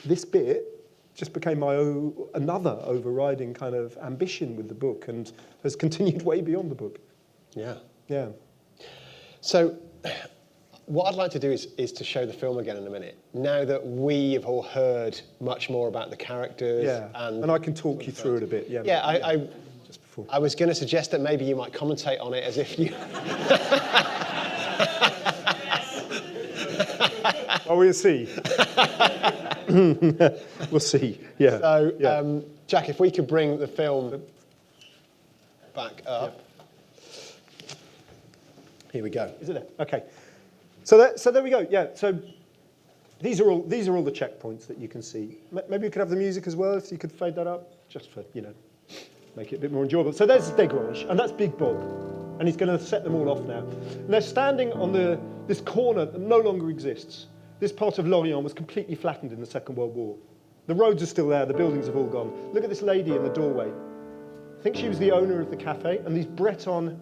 this bit just became my another overriding kind of ambition with the book, and has continued way beyond the book. Yeah. So what I'd like to do is to show the film again in a minute. Now that we have all heard much more about the characters. Yeah, and I can talk you through it a bit. Just before. I was going to suggest that maybe you might commentate on it as if you... Oh, we'll see. We'll see, yeah. So, Jack, if we could bring the film back up. Yeah. Here we go. Is it there? Okay. So there we go. Yeah. So these are all the checkpoints that you can see. Maybe you could have the music as well, if you could fade that up, just for make it a bit more enjoyable. So there's Desgrange, and that's Big Bob, and he's going to set them all off now. And they're standing on this corner that no longer exists. This part of Lorient was completely flattened in the Second World War. The roads are still there. The buildings have all gone. Look at this lady in the doorway. I think she was the owner of the cafe, and these Breton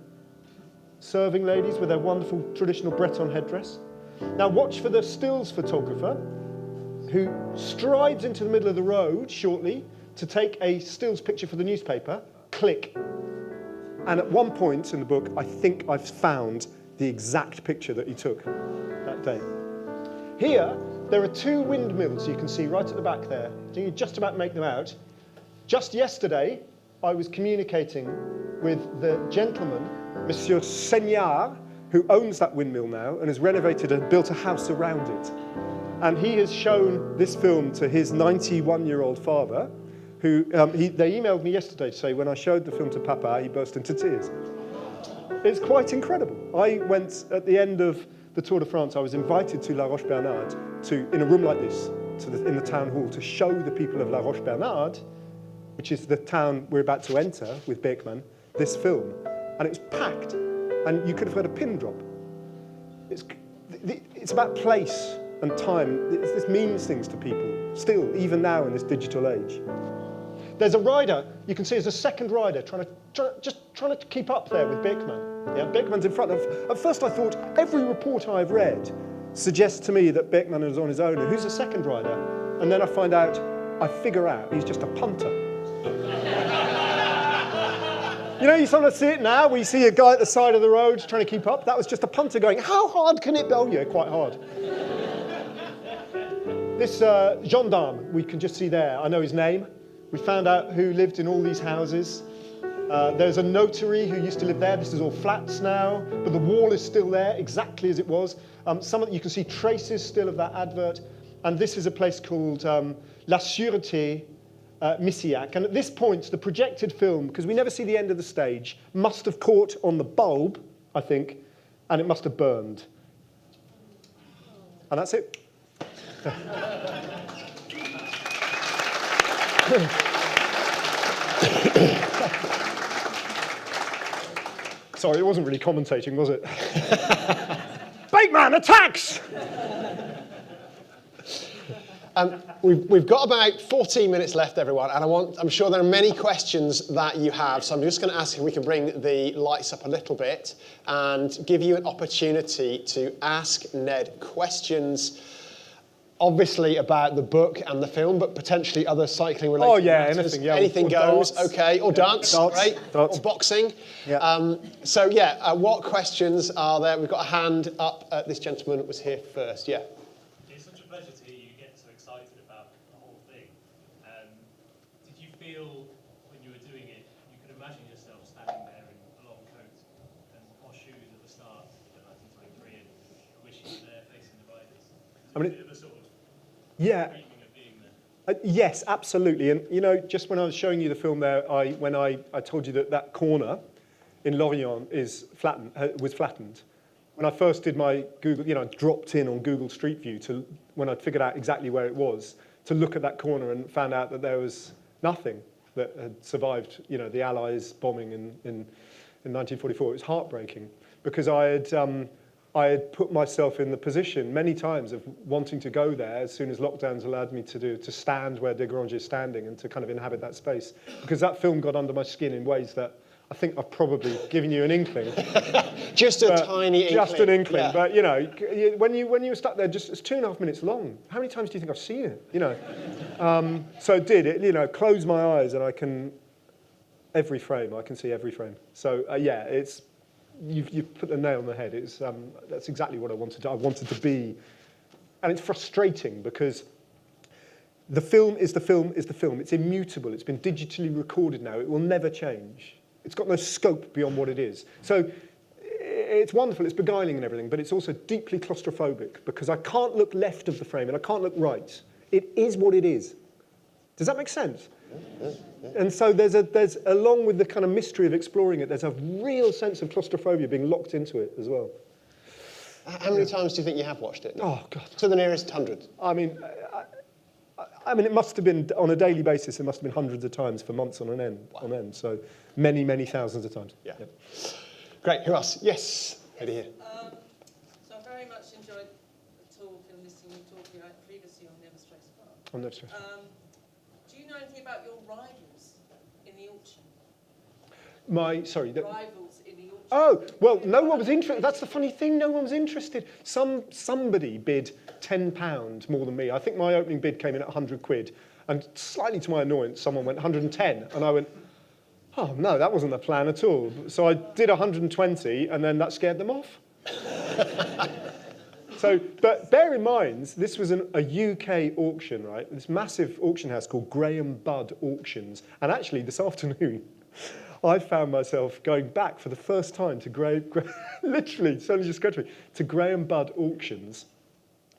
serving ladies with their wonderful traditional Breton headdress. Now watch for the stills photographer who strides into the middle of the road shortly to take a stills picture for the newspaper. Click. And at one point in the book, I think I've found the exact picture that he took that day. Here, there are two windmills you can see right at the back there. So you just about make them out. Just yesterday, I was communicating with the gentleman, Monsieur Seignard, who owns that windmill now and has renovated and built a house around it. And he has shown this film to his 91-year-old father, who they emailed me yesterday to say when I showed the film to Papa, he burst into tears. It's quite incredible. I went at the end of the Tour de France, I was invited to La Roche-Bernard in a room like this, in the town hall, to show the people of La Roche-Bernard, which is the town we're about to enter with Beekman, this film. And it was packed, and you could have heard a pin drop. It's about place and time. This means things to people, still, even now in this digital age. There's a rider, you can see there's a second rider trying to keep up there with Beekman. Yeah, Beekman's in front of. At first I thought, every report I've read suggests to me that Beekman is on his own, and who's the second rider? And then I figure out he's just a punter. You know, you sort of see it now. We see a guy at the side of the road trying to keep up. That was just a punter going, how hard can it be? Oh, yeah, quite hard. This gendarme, we can just see there. I know his name. We found out who lived in all these houses. There's a notary who used to live there. This is all flats now, but the wall is still there, exactly as it was. You can see traces still of that advert. And this is a place called La Sûreté Missillac. And at this point, the projected film, because we never see the end of the stage, must have caught on the bulb, I think, and it must have burned. And that's it. Sorry, it wasn't really commentating, was it? Bateman attacks! We've got about 14 minutes left, everyone, and I'm sure there are many questions that you have, so I'm just going to ask if we can bring the lights up a little bit and give you an opportunity to ask Ned questions, obviously about the book and the film, but potentially other cycling-related matters. Anything, yeah. Anything or goes, darts. okay, or dance, right? Darts. Or boxing. Yeah. What questions are there? We've got a hand up. This gentleman was here first, yeah. It's such a pleasure to hear you get so excited about the whole thing. Did you feel, when you were doing it, you could imagine yourself standing there in a long coat and posh shoes at the start of 1923 and wishing you were there facing the riders? I mean, a bit of a sort of yeah. dreaming of being there? Yes, absolutely. And, you know, just when I was showing you the film there, when I told you that corner in Lorient was flattened. When I first did my Google, dropped in on Google Street View when I'd figured out exactly where it was, to look at that corner and found out that there was nothing that had survived, the Allies bombing in 1944. It was heartbreaking because I had put myself in the position many times of wanting to go there as soon as lockdowns allowed me to stand where Desgrange is standing and to kind of inhabit that space. Because that film got under my skin in ways that I think I've probably given you an inkling. Just a tiny inkling. Just an inkling. Yeah. But, when you were stuck there, it's 2.5 minutes long. How many times do you think I've seen it? So it did. Close my eyes and I can see every frame. So, it's... You've put the nail on the head. That's exactly what I wanted. I wanted to be, and it's frustrating because the film is the film is the film. It's immutable. It's been digitally recorded now. It will never change. It's got no scope beyond what it is. So it's wonderful. It's beguiling and everything, but it's also deeply claustrophobic because I can't look left of the frame and I can't look right. It is what it is. Does that make sense? Yeah. And so there's along with the kind of mystery of exploring it, there's a real sense of claustrophobia being locked into it as well. How many times do you think you have watched it? Oh, God. To the nearest 100? I mean, it must have been, on a daily basis, it must have been hundreds of times for months on end. So many, many thousands of times. Yeah. Great. Who else? Yes. Over here. So I very much enjoyed the talk and listening to you talking previously on Never Stress Apart. On Never Stress. Do you know anything about your rivals in the auction? Rivals in the auction. Oh, well, no one was interested. That's the funny thing, no one was interested. Somebody bid £10 more than me. I think my opening bid came in at 100 quid. And slightly to my annoyance, someone went 110. And I went, oh, no, that wasn't the plan at all. So I did 120, and then that scared them off. But bear in mind, this was a UK auction, right? This massive auction house called Graham Budd Auctions. And actually, this afternoon, I found myself going back for the first time to literally, certainly just scratched me, to Graham Budd Auctions.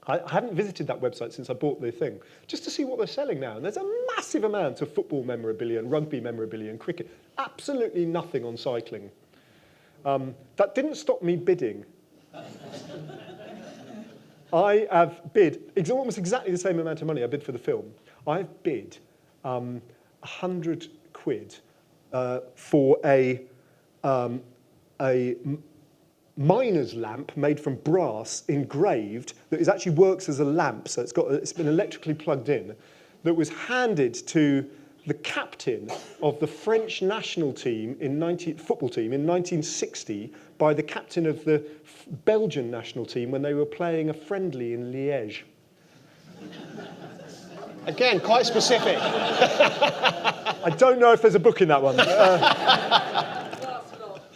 I hadn't visited that website since I bought the thing, just to see what they're selling now. And there's a massive amount of football memorabilia and rugby memorabilia and cricket. Absolutely nothing on cycling. That didn't stop me bidding. I have bid almost exactly the same amount of money I bid for the film. I've bid 100 quid for a miner's lamp made from brass engraved that actually works as a lamp, so it's been electrically plugged in, that was handed to the captain of the French national team football team in 1960 by the captain of the Belgian national team when they were playing a friendly in Liège. Again, quite specific. I don't know if there's a book in that one.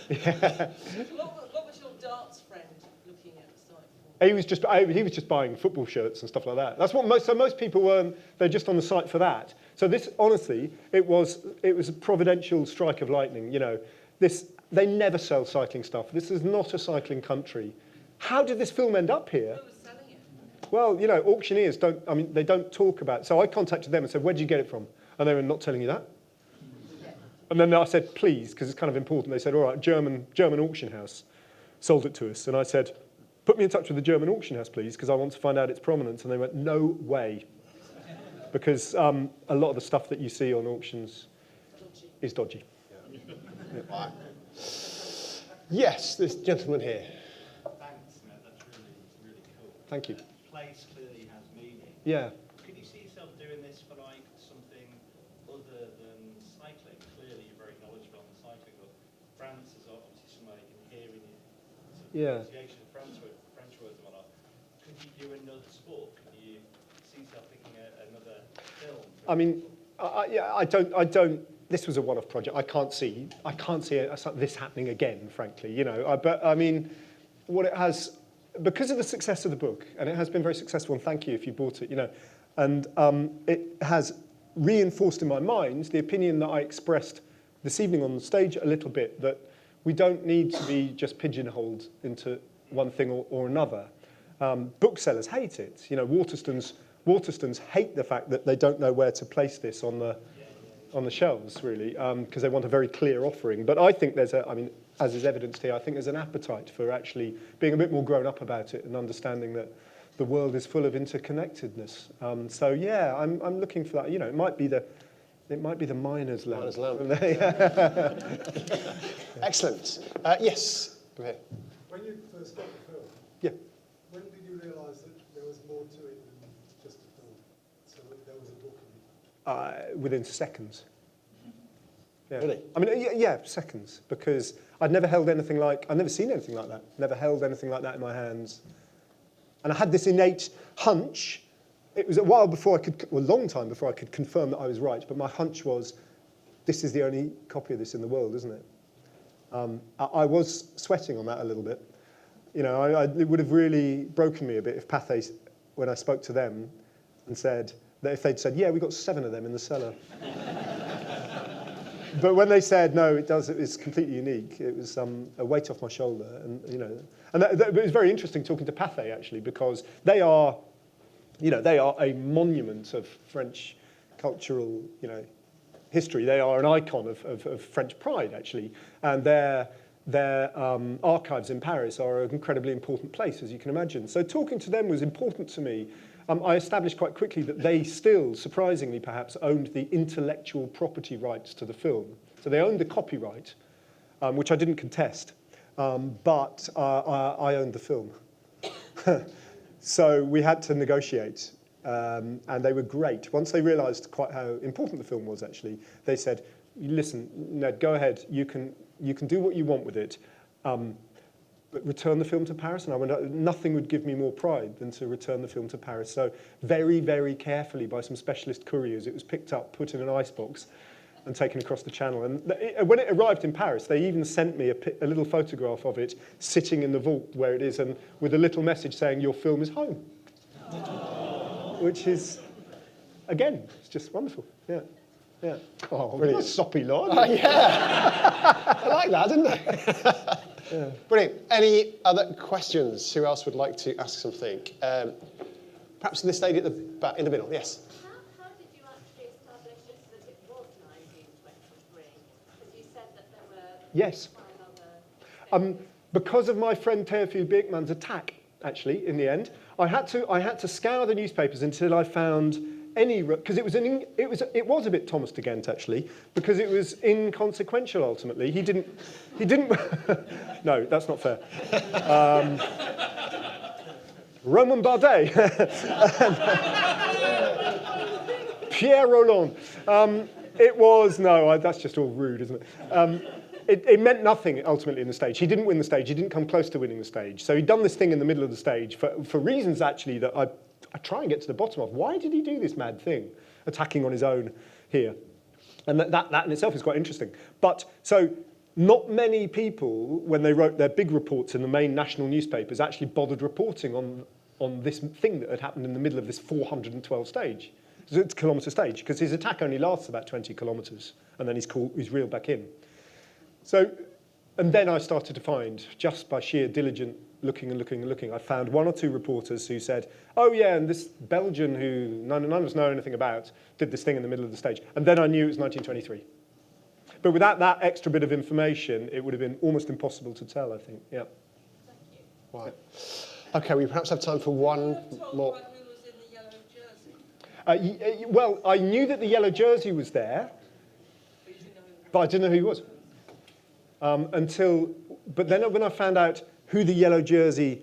What was your darts friend looking at the site for? He was just buying football shirts and stuff like that. That's what most people weren't. They're just on the site for that. So this, honestly, it was a providential strike of lightning. You know, they never sell cycling stuff. This is not a cycling country. How did this film end up here? Who was selling it? Well, you know, auctioneers they don't talk about it. So I contacted them and said, where did you get it from? And they were not telling you that. And then I said, please, because it's kind of important. They said, all right, German auction house sold it to us. And I said, put me in touch with the German auction house, please, because I want to find out its provenance. And they went, no way. Because a lot of the stuff that you see on auctions is dodgy. Yeah. Right. Yes, this gentleman here. Thanks, Ned. That's really cool. Thank you. Place clearly has meaning. Yeah. Could you see yourself doing this for like something other than cycling? Clearly, you're very knowledgeable on cycling, but France is obviously somewhere you can hear in your pronunciation of French words and whatnot. Could you do another sport? Could you see yourself picking another film? I mean, I don't. This was a one-off project. I can't see this happening again, frankly. You know, but I mean, what it has, because of the success of the book, and it has been very successful. And thank you if you bought it. You know, and it has reinforced in my mind the opinion that I expressed this evening on the stage a little bit, that we don't need to be just pigeonholed into one thing or another. Booksellers hate it. You know, Waterstones hate the fact that they don't know where to place this on the shelves, really, because they want a very clear offering. But I think as is evidenced here, I think there's an appetite for actually being a bit more grown up about it and understanding that the world is full of interconnectedness. So yeah, I'm looking for that. You know, it might be the miner's lamp. Miner's lamp. Excellent. Yes. Go ahead. When you first got the film, Yeah. when did you realise that there was more to it than just a film? So that there was a book in it? Within seconds. Yeah. Really? I mean, yeah, seconds, because I'd never seen anything like that. Never held anything like that in my hands. And I had this innate hunch. It was a long time before I could confirm that I was right, but my hunch was, this is the only copy of this in the world, isn't it? I was sweating on that a little bit. You know, it would have really broken me a bit if Pathé, when I spoke to them and said, that if they'd said, yeah, we got 7 of them in the cellar. But when they said, no, it's completely unique, it was a weight off my shoulder. And, you know, it was very interesting talking to Pathé, actually, because they are a monument of French cultural, you know, history. They are an icon of French pride, actually. And their archives in Paris are an incredibly important place, as you can imagine. So talking to them was important to me. I established quite quickly that they still, surprisingly perhaps, owned the intellectual property rights to the film. So they owned the copyright, which I didn't contest, but I owned the film. So we had to negotiate, and they were great. Once they realised quite how important the film was, actually, they said, listen, Ned, go ahead, you can do what you want with it, but return the film to Paris. And I went, nothing would give me more pride than to return the film to Paris. So very, very carefully by some specialist couriers, it was picked up, put in an icebox, and taken across the channel. And when it arrived in Paris, they even sent me a little photograph of it sitting in the vault where it is, and with a little message saying, your film is home. Which is, again, it's just wonderful. Yeah. Yeah. Oh, Brilliant. what a soppy lot. Yeah. I like that, didn't I? Yeah. Brilliant. Any other questions? Who else would like to ask something? Perhaps in this lady at the back, in the middle. Yes. How did you actually establish that it was 1923? Because you said that there were Yes. 5 other... Because of my friend Theophile Birkman's attack, actually, in the end, I had to scour the newspapers until I found any, because it was a bit Thomas de Ghent, actually, because it was inconsequential ultimately. He didn't. No, that's not fair. Roman Bardet, Pierre Roland. That's just all rude, isn't it? It meant nothing ultimately in the stage. He didn't win the stage. He didn't come close to winning the stage. So he'd done this thing in the middle of the stage for reasons actually that I try and get to the bottom of. Why did he do this mad thing, attacking on his own here? And that in itself is quite interesting. But so not many people, when they wrote their big reports in the main national newspapers, actually bothered reporting on this thing that had happened in the middle of this 412 kilometre stage, because his attack only lasts about 20 kilometres, and then he's reeled back in. So, and then I started to find, just by sheer diligent looking and looking and looking, I found one or two reporters who said, oh yeah, and this Belgian who none of us know anything about did this thing in the middle of the stage. And then I knew it was 1923. But without that extra bit of information, it would have been almost impossible to tell, I think. Yeah. Thank you. Right. Okay, we perhaps have time for one more. Who was in the yellow jersey? Well, I knew that the yellow jersey was there, but I didn't know who he was. But then when I found out who the yellow jersey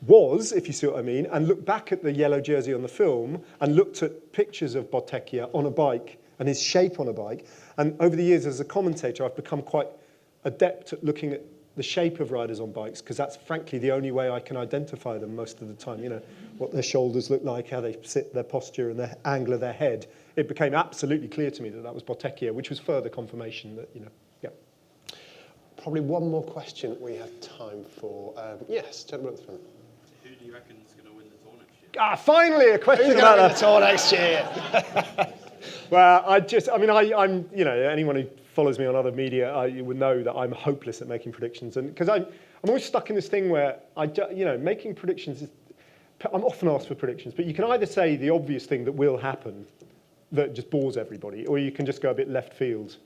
was, if you see what I mean, and looked back at the yellow jersey on the film and looked at pictures of Bottecchia on a bike and his shape on a bike, and over the years as a commentator, I've become quite adept at looking at the shape of riders on bikes, because that's frankly the only way I can identify them most of the time, you know, what their shoulders look like, how they sit, their posture and the angle of their head. It became absolutely clear to me that that was Bottecchia, which was further confirmation that, you know, yeah. Probably one more question we have time for. Yes, gentleman at the front. Who do you reckon is going to win the tour next year? Finally, a question Who's about gonna the tour next year. Well, I'm, you know, anyone who follows me on other media, you would know that I'm hopeless at making predictions, and because I'm always stuck in this thing where making predictions is, I'm often asked for predictions, but you can either say the obvious thing that will happen, that just bores everybody, or you can just go a bit left field.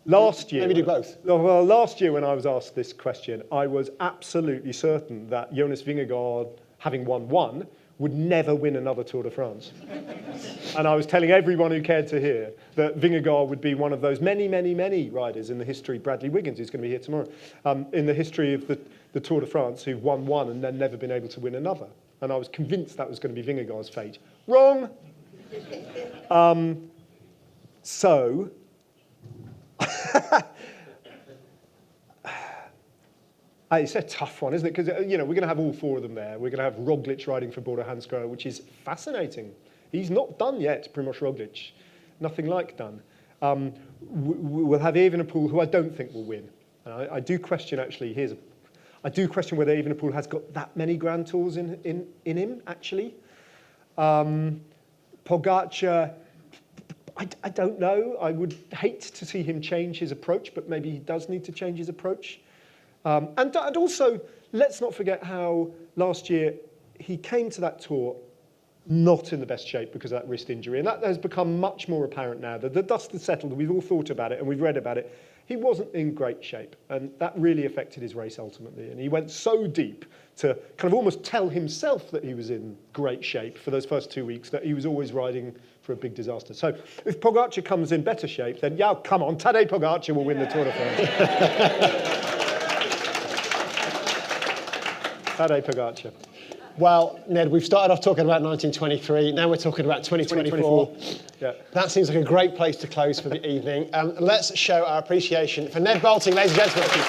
Last year, maybe do both. Well, last year when I was asked this question, I was absolutely certain that Jonas Vingegaard, having won one, would never win another Tour de France. And I was telling everyone who cared to hear that Vingegaard would be one of those many, many, many riders in the history, Bradley Wiggins, who's going to be here tomorrow, in the history of the Tour de France, who've won one and then never been able to win another. And I was convinced that was going to be Vingegaard's fate. Wrong! It's a tough one, isn't it? Because we're going to have all four of them there. We're going to have Roglic riding for Bora Hansgrohe, which is fascinating. He's not done yet, Primož Roglic. Nothing like done. We'll have Evenepoel, who I don't think will win. And I do question, actually, I do question whether Evenepoel has got that many Grand Tours in him, actually. Pogačar, I don't know. I would hate to see him change his approach, but maybe he does need to change his approach. And also, let's not forget how last year he came to that tour not in the best shape because of that wrist injury. And that has become much more apparent now. The dust has settled, we've all thought about it and we've read about it. He wasn't in great shape, and that really affected his race ultimately. And he went so deep to kind of almost tell himself that he was in great shape for those first 2 weeks, that he was always riding for a big disaster. So if Pogačar comes in better shape, then yeah, come on, Tadej Pogačar will win the Tour de France. Tadej Pogačar. Well, Ned, we've started off talking about 1923. Now we're talking about 2024. Yeah. That seems like a great place to close for the evening. Let's show our appreciation for Ned Boulting, ladies and gentlemen.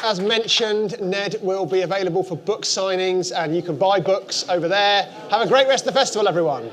As mentioned, Ned will be available for book signings, and you can buy books over there. Have a great rest of the festival, everyone.